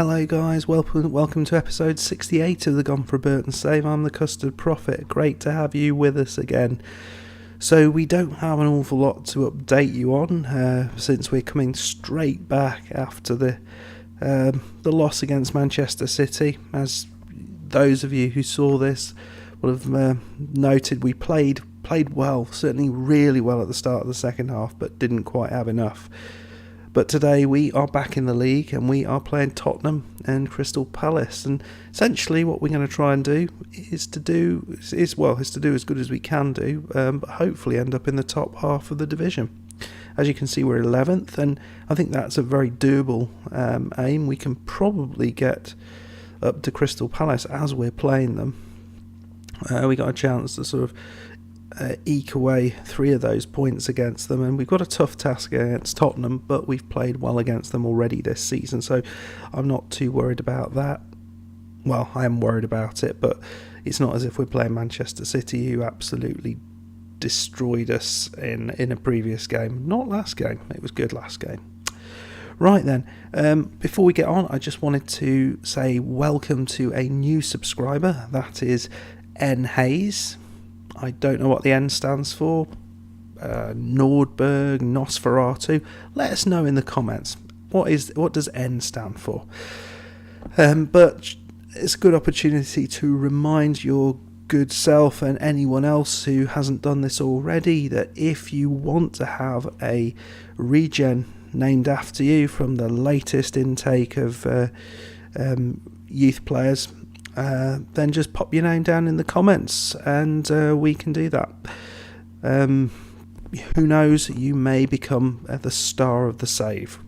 hello guys, welcome to episode 68 of the Gone for a Burton Save. I'm the Custard Prophet. Great to have you with us again. So we don't have an awful lot to update you on, since we're coming straight back after the loss against Manchester City. As those of you who saw this will have noted, we played well, certainly really well at the start of the second half, but didn't quite have enough. But today we are back in the league and we are playing Tottenham and Crystal Palace, and essentially what we're going to try and do is to do as good as we can do, but hopefully end up in the top half of the division. As you can see, we're 11th, and I think that's a very doable aim. We can probably get up to Crystal Palace as we're playing them. We got a chance to sort of eke away 3 of those points against them, and we've got a tough task against Tottenham, but we've played well against them already this season, so I'm not too worried about that. Well, I am worried about it, but it's not as if we're playing Manchester City, who absolutely destroyed us in a previous game. Not last game, it was good last game. Right then, before we get on, I just wanted to say welcome to a new subscriber. That is N Hayes. I don't know what the N stands for. Nordberg, Nosferatu. Let us know in the comments. What does N stand for? But it's a good opportunity to remind your good self and anyone else who hasn't done this already that if you want to have a regen named after you from the latest intake of youth players, then just pop your name down in the comments and we can do that. Who knows, you may become the star of the save.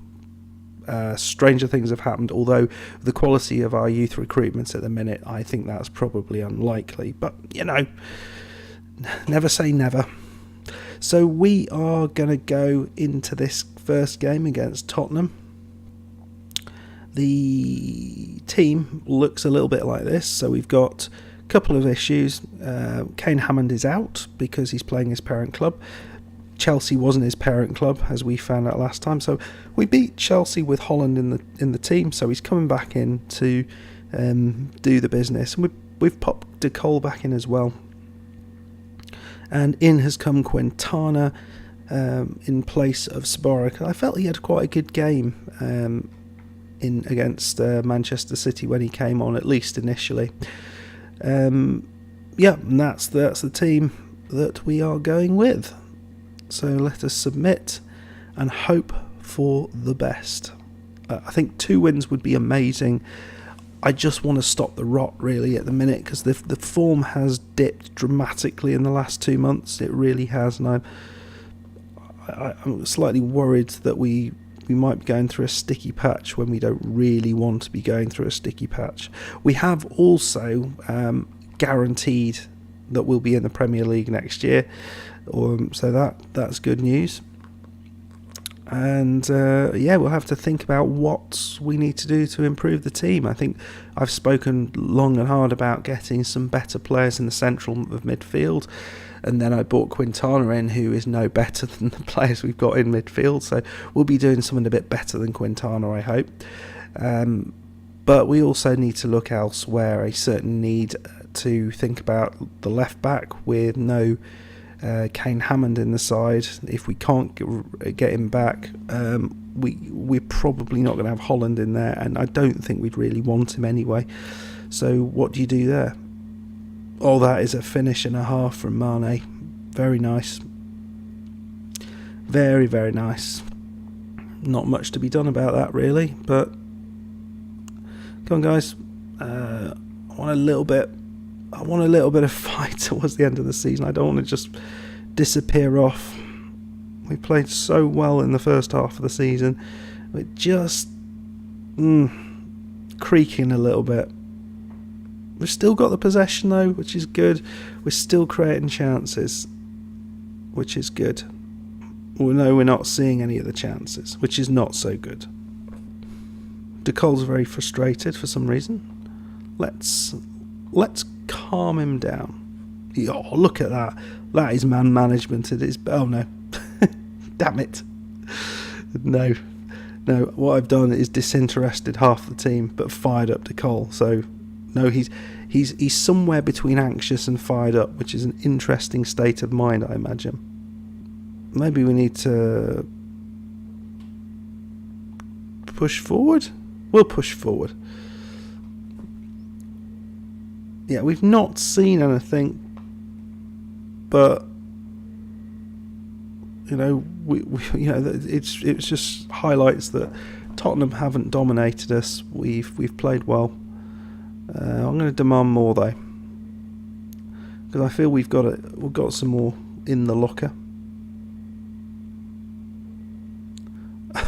Stranger things have happened, although the quality of our youth recruitments at the minute, I think that's probably unlikely, but never say never. So we are going to go into this first game against Tottenham. The team looks a little bit like this. So we've got a couple of issues. Kane Hammond is out because he's playing his parent club. Chelsea wasn't his parent club, as we found out last time. So we beat Chelsea with Holland in the team. So he's coming back in to do the business. And we've popped De Cole back in as well. And in has come Quintana in place of Sborek. I felt he had quite a good game against Manchester City when he came on, at least initially. And that's the team that we are going with. So let us submit and hope for the best. I think 2 wins would be amazing. I just want to stop the rot really at the minute, because the form has dipped dramatically in the last 2 months. It really has, and I'm slightly worried that we might be going through a sticky patch when we don't really want to be going through a sticky patch. We have also guaranteed that we'll be in the Premier League next year, so that's good news. And we'll have to think about what we need to do to improve the team. I think I've spoken long and hard about getting some better players in the central of midfield, and then I brought Quintana in, who is no better than the players we've got in midfield, so we'll be doing something a bit better than Quintana, I hope. But we also need to look elsewhere. A certain need to think about the left back with no Kane Hammond in the side. If we can't get him back, we're probably not going to have Holland in there, and I don't think we'd really want him anyway. So what do you do there? Oh, that is a finish and a half from Mane. Very nice. Very, very nice. Not much to be done about that really, but come on guys. I want a little bit of fight towards the end of the season. I don't want to just disappear off. We played so well in the first half of the season. We're just creaking a little bit. We've still got the possession though, which is good. We're still creating chances, which is good. Well, no, we're not seeing any of the chances, which is not so good. De Cole's very frustrated for some reason. Let's calm him down. Oh, look at that. That is man management. It is. Oh no. Damn it. No. No, what I've done is disinterested half the team, but fired up Cole. So, no, he's somewhere between anxious and fired up, which is an interesting state of mind, I imagine. Maybe we need to push forward? We'll push forward. Yeah, we've not seen anything, but it's just highlights that Tottenham haven't dominated us. We've played well. I'm going to demand more though, because I feel we've got some more in the locker.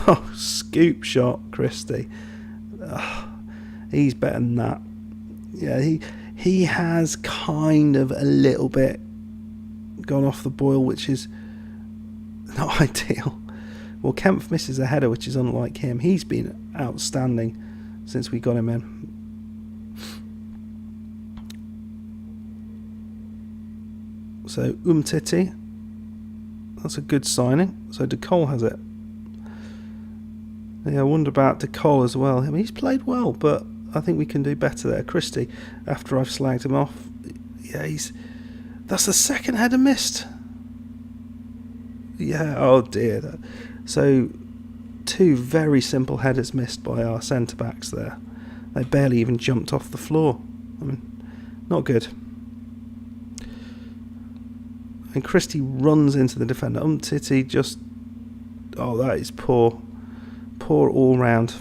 Oh, scoop shot, Christie. He's better than that. Yeah, he has kind of a little bit gone off the boil, which is not ideal. Well, Kempf misses a header, which is unlike him. He's been outstanding since we got him in. So Umtiti, that's a good signing. So De Cole has it. Yeah, I wonder about De Cole as well. I mean, he's played well, but I think we can do better there. Christie, after I've slagged him off, yeah, that's the second header missed. Yeah, oh dear. So, 2 very simple headers missed by our centre-backs there. They barely even jumped off the floor. I mean, not good. And Christie runs into the defender. Umtiti just... Oh, that is poor. Poor all round.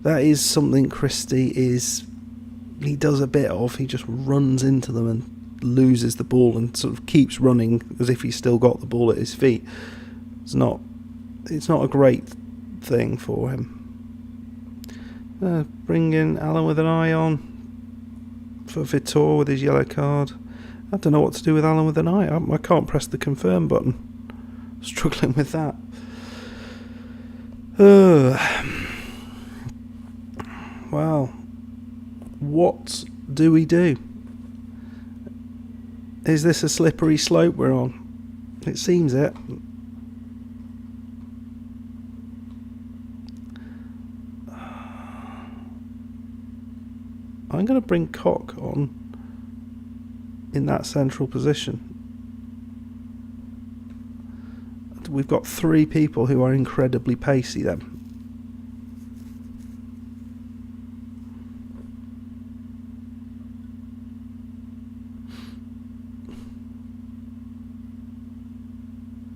That is something Christie he does a bit of. He just runs into them and loses the ball and sort of keeps running as if he's still got the ball at his feet. It's not a great thing for him. Bring in Alan with an eye on for Vitor with his yellow card. I don't know what to do with Alan with an eye. I can't press the confirm button. Struggling with that. Well, what do we do? Is this a slippery slope we're on? It seems it. I'm going to bring Koch on in that central position. We've got 3 people who are incredibly pacey then.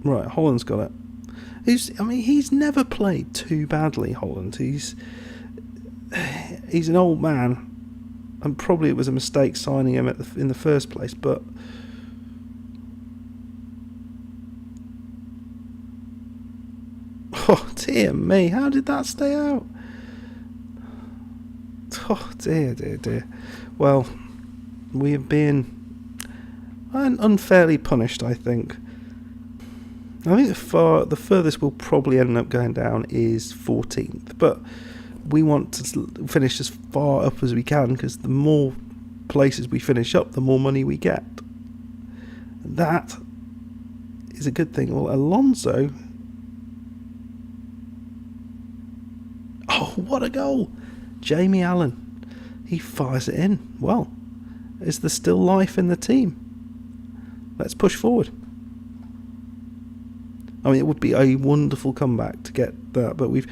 Right, Holland's got it. He's never played too badly, Holland. He's an old man, and probably it was a mistake signing him in the first place, but oh dear me, how did that stay out? Oh dear. Well, we have been unfairly punished, I think. I think the furthest we'll probably end up going down is 14th, but we want to finish as far up as we can, because the more places we finish up, the more money we get. That is a good thing. Well, Alonso... Oh, what a goal! Jamie Allen. He fires it in. Well, is there still life in the team? Let's push forward. I mean, it would be a wonderful comeback to get that, but we've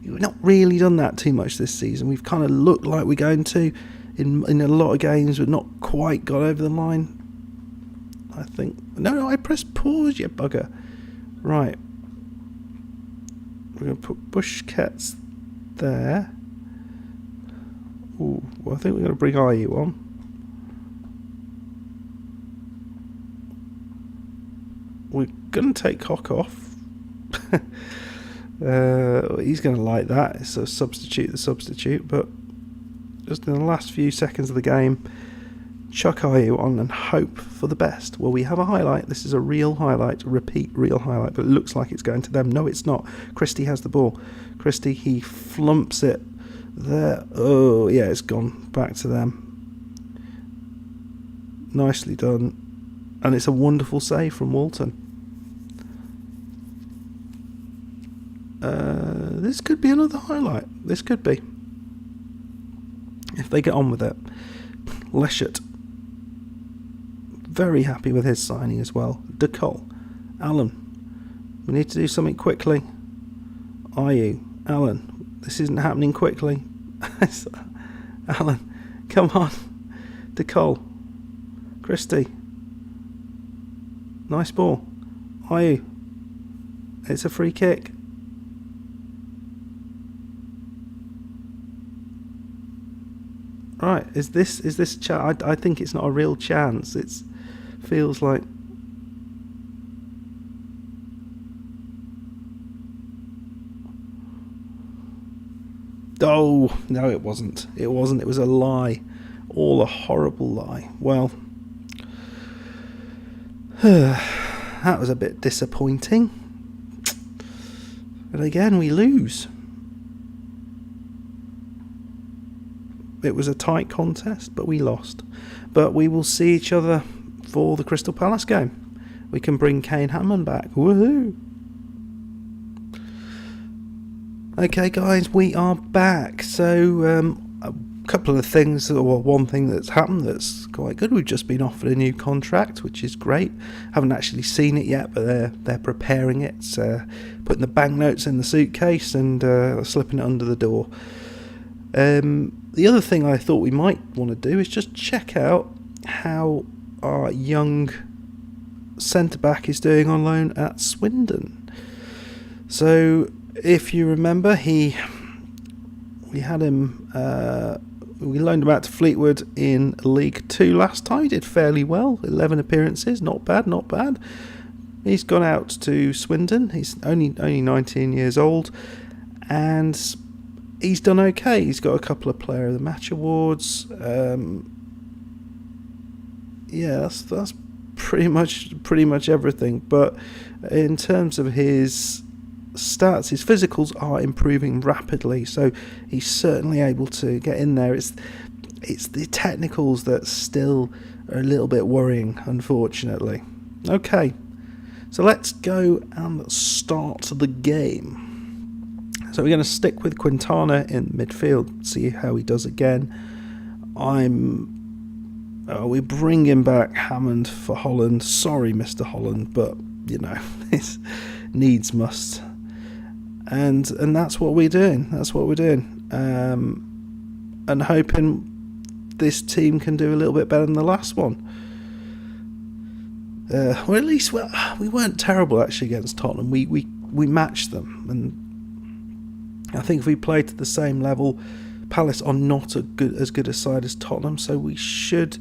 not really done that too much this season. We've kind of looked like we're going to in a lot of games, but not quite got over the line. I think... No, I pressed pause, you bugger. Right. We're going to put Busquets there. Ooh, well, I think we're going to bring IU on. We're going to take Koch off. He's going to like that. It's a substitute, but just in the last few seconds of the game, chuck IU on and hope for the best. Well, we have a highlight. This is a real highlight, real highlight, but it looks like it's going to them. No, it's not. Christie has the ball. Christie, he flumps it there. Oh, yeah, it's gone back to them. Nicely done. And it's a wonderful save from Walton. this could be another highlight. This could be. If they get on with it. Leschert. Very happy with his signing as well. De Cole. Allen. We need to do something quickly. Are you? Allen. This isn't happening quickly. Allen. Come on. De Cole. Christie. Nice ball. Are you? It's a free kick. Right, is this I think it's not a real chance. It feels like oh no, it wasn't. It was a lie, all a horrible lie. Well, that was a bit disappointing. But again, we lose. It was a tight contest, but we lost. But we will see each other for the Crystal Palace game. We can bring Kane Hammond back. Woohoo! Okay, guys, we are back. So, a couple of things, or one thing that's happened that's quite good. We've just been offered a new contract, which is great. Haven't actually seen it yet, but they're preparing it. Putting the banknotes in the suitcase and slipping it under the door. The other thing I thought we might want to do is just check out how our young centre-back is doing on loan at Swindon. So, if you remember, we had him, we loaned him out to Fleetwood in League 2 last time. He did fairly well, 11 appearances, not bad. He's gone out to Swindon. He's only 19 years old, and he's done okay. He's got a couple of Player of the Match awards. That's pretty much everything. But in terms of his stats, his physicals are improving rapidly. So he's certainly able to get in there. It's the technicals that still are a little bit worrying, unfortunately. Okay, so let's go and start the game. So we're going to stick with Quintana in midfield, see how he does again. We're bringing back Hammond for Holland. Sorry, Mr. Holland, but, it's needs must. And that's what we're doing. And hoping this team can do a little bit better than the last one. Or at least we weren't terrible, actually, against Tottenham. We matched them, and I think if we played to the same level, Palace are not as good a side as Tottenham, so we should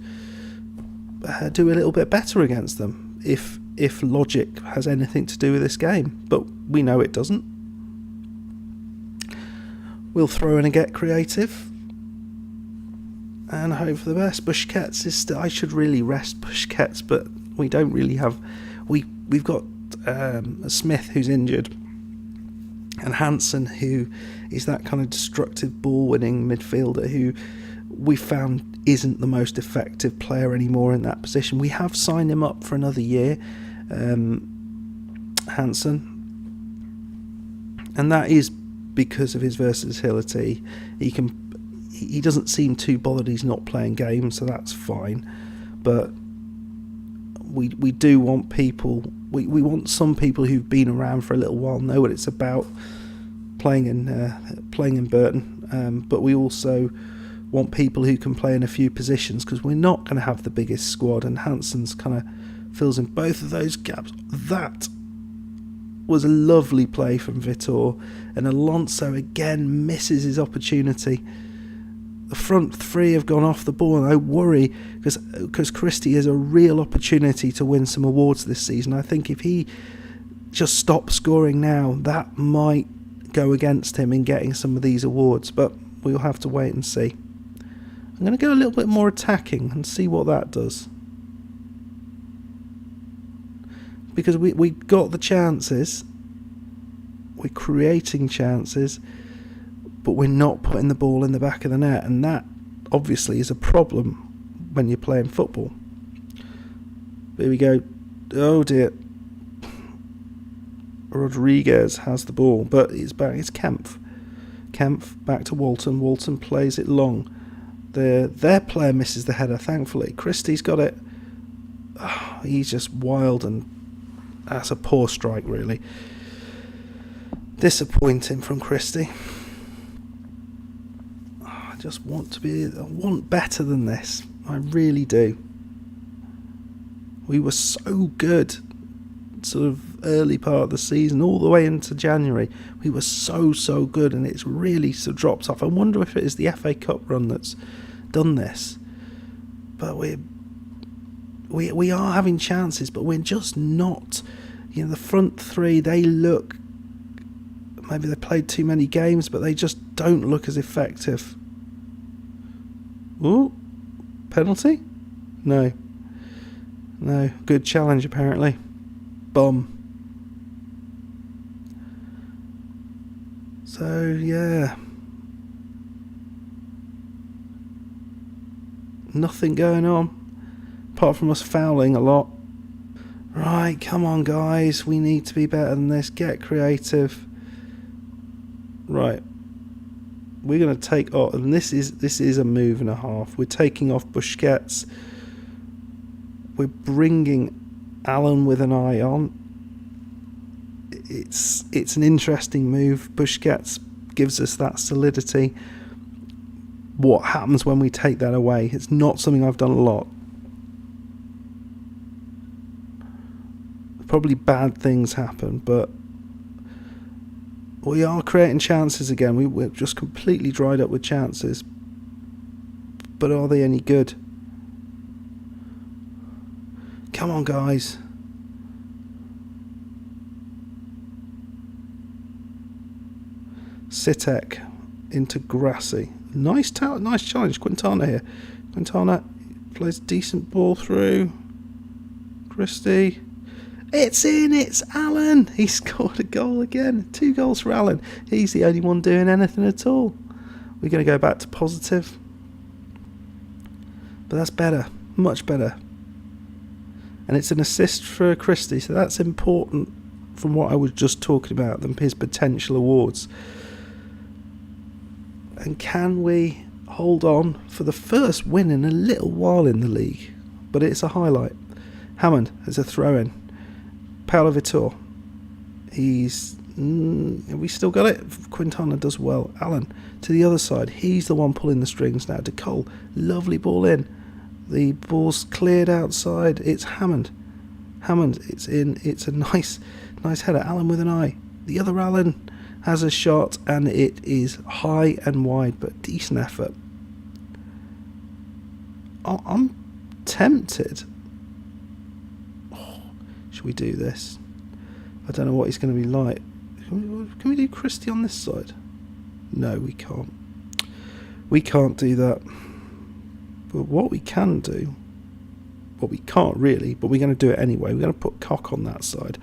do a little bit better against them if logic has anything to do with this game. But we know it doesn't. We'll throw in and get creative and hope for the best. Busquets is still. I should really rest Busquets, but we don't really have. We've got Smith, who's injured, and Hansen, who is that kind of destructive ball-winning midfielder who we found isn't the most effective player anymore in that position. We have signed him up for another year, Hansen, and that is because of his versatility. He doesn't seem too bothered he's not playing games, so that's fine. But we do want people. We want some people who've been around for a little while, know what it's about playing in Burton. But we also want people who can play in a few positions, because we're not going to have the biggest squad, and Hansen's kind of fills in both of those gaps. That was a lovely play from Vitor, and Alonso again misses his opportunity. The front three have gone off the ball, and I worry because Christie has a real opportunity to win some awards this season. I think if he just stops scoring now, that might go against him in getting some of these awards, but we'll have to wait and see. I'm going to go a little bit more attacking and see what that does, because we got the chances, we're creating chances, but we're not putting the ball in the back of the net, and that obviously is a problem when you're playing football. Here we go. Oh dear. Rodriguez has the ball, but it's back. It's Kempf. Kempf back to Walton. Walton plays it long. Their player misses the header, thankfully. Christie's got it. Oh, he's just wild, and that's a poor strike, really. Disappointing from Christie. I just want better than this. I really do. We were so good sort of early part of the season, all the way into January. We were so good, and it's really sort of dropped off. I wonder if it is the FA Cup run that's done this. But we are having chances, but we're just not. You know, the front three, they look, maybe they played too many games, but they just don't look as effective. Ooh, penalty? No, good challenge apparently. Bum. So, yeah. Nothing going on, apart from us fouling a lot. Right, come on guys, we need to be better than this. Get creative. Right. We're going to take off, and this is a move and a half. We're taking off Busquets. We're bringing Allen with an eye on. It's an interesting move. Busquets gives us that solidity. What happens when we take that away? It's not something I've done a lot. Probably bad things happen, but we are creating chances again. We're just completely dried up with chances. But are they any good? Come on, guys. Sitek into Grassi. Nice challenge. Quintana here. Quintana plays a decent ball through. Christie. It's in. It's Allen. He scored a goal again. 2 goals for Allen. He's the only one doing anything at all. We're going to go back to positive. But that's better. Much better. And it's an assist for Christie, so that's important from what I was just talking about, his potential awards. And can we hold on for the first win in a little while in the league? But it's a highlight. Hammond has a throw-in. Paulo Vitor. We still got it? Quintana does well. Allen to the other side. He's the one pulling the strings now. De Cole, lovely ball in. The ball's cleared outside. It's Hammond. It's in. It's a nice header. Allen with an eye. The other Allen has a shot, and it is high and wide, but decent effort. I'm tempted. Should we do this? I don't know what he's going to be like. Can we do Christie on this side? No, we can't. We can't do that. But what we can do, well, we can't really, but we're going to do it anyway. We're going to put Cock on that side.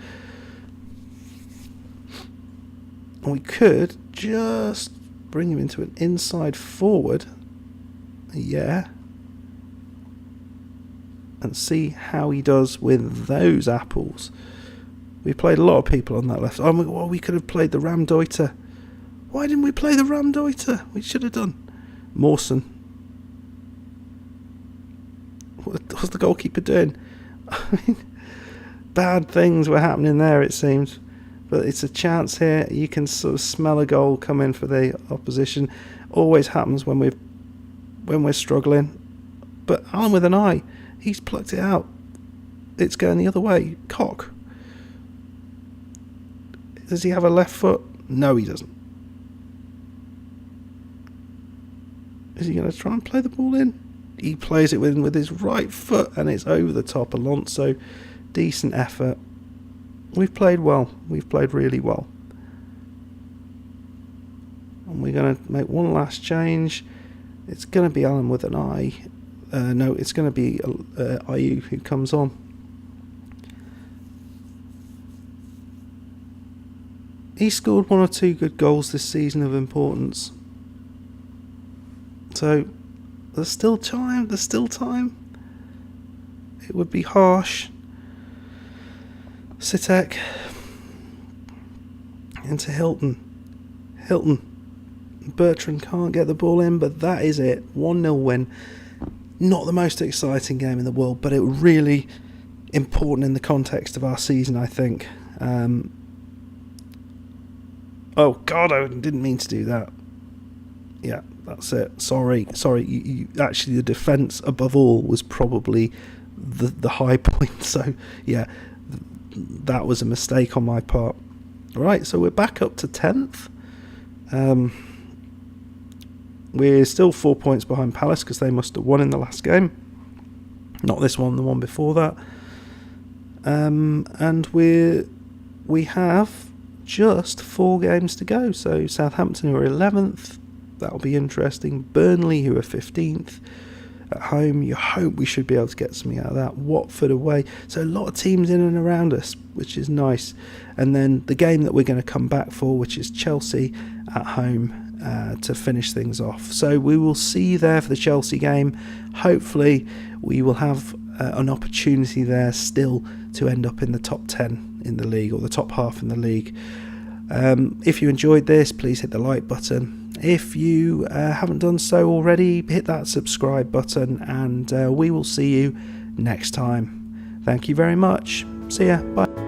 And we could just bring him into an inside forward. Yeah. And see how he does with those apples. We played a lot of people on that left. Oh, well, we could have played the Ramdeuter. Why didn't we play the Ramdeuter? We should have done. Mawson. What's the goalkeeper doing? I mean, bad things were happening there, it seems. But it's a chance here. You can sort of smell a goal come in for the opposition. Always happens when we're struggling. But Allen with an eye. He's plucked it out. It's going the other way. Cock. Does he have a left foot? No, he doesn't. Is he going to try and play the ball in? He plays it with his right foot, and it's over the top. Alonso, decent effort. We've played well. We've played really well. And we're going to make one last change. It's going to be Allen with an eye. No, it's going to be Ayew who comes on. He scored 1 or 2 good goals this season of importance. So, there's still time. It would be harsh. Sitek. into Hilton. Bertrand can't get the ball in, but that is it. 1-0 win. Not the most exciting game in the world, but it was really important in the context of our season, I think. Oh, God, I didn't mean to do that. Yeah, that's it. Sorry. You actually, the defence, above all, was probably the high point. So, yeah, that was a mistake on my part. Right, so we're back up to 10th. We're still 4 points behind Palace because they must have won in the last game. Not this one, the one before that. And we have just 4 games to go. So Southampton, who are 11th, that'll be interesting. Burnley, who are 15th at home. You hope we should be able to get something out of that. Watford away. So a lot of teams in and around us, which is nice. And then the game that we're going to come back for, which is Chelsea at home, to finish things off. So we will see you there for the Chelsea game. Hopefully we will have an opportunity there still to end up in the top 10 in the league, or the top half in the league. If you enjoyed this, please hit the like button. If you haven't done so already, hit that subscribe button, and we will see you next time. Thank you very much. See ya. Bye.